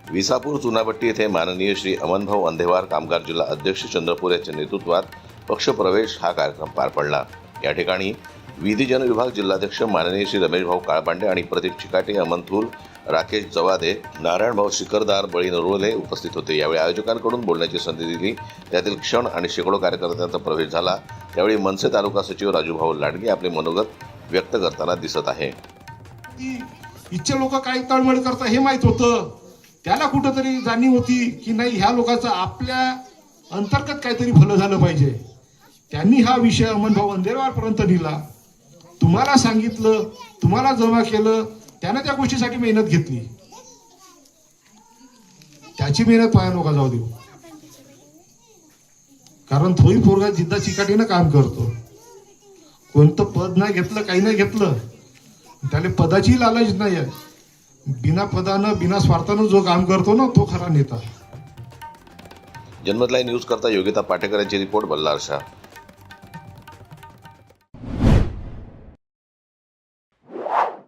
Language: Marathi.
विसापूर चुनाभट्टी येथे माननीय श्री अमनभाऊ अंधेवार कामगार जिल्हा अध्यक्ष चंद्रपूर यांच्या नेतृत्वात पक्षप्रवेश हा कार्यक्रम पार पडला। या ठिकाणी विधी जन विभाग जिल्हाध्यक्ष माननीय श्री रमेशभाऊ काळपांडे आणि प्रतीक चिकाटे, अमन थूल, राकेश जवादे, नारायणभाऊ शिखरदार, बळी नरोले उपस्थित होते। यावेळी आयोजकांकडून बोलण्याची संधी दिली, त्यातील क्षण आणि शेकडो कार्यकर्त्यांचा प्रवेश झाला। त्यावेळी मनसे तालुका सचिव राजूभाऊ लांडगे आपले मनोगत व्यक्त करताना दिसत आहे। इच्छे लोक काय तळमळ करतात हे माहित होतं, त्याला कुठंतरी जाणीव होती की नाही ह्या लोकांचं आपल्या अंतर्गत काहीतरी भलं झालं पाहिजे। त्यांनी हा विषय अमनभाऊ अंधेवारपर्यंत नेला, तुम्हाला सांगितलं, तुम्हाला जमा केलं, त्यानं त्या गोष्टीसाठी मेहनत घेतली। त्याची मेहनत पाया नका जाऊ देऊ, कारण थोडी पोरगा जिद्दा चिकाटीनं काम करतो। कोणतं पद नाही घेतलं, काही नाही घेतलं, त्याला पदाची लालच नाही आहे। बिना पदानं बिना स्वार्थानं जो काम करतो ना तो खरा नेता। जन्मत लाईव्ह न्यूज करता योगिता पाटेकर यांची रिपोर्ट, बल्लारशाह।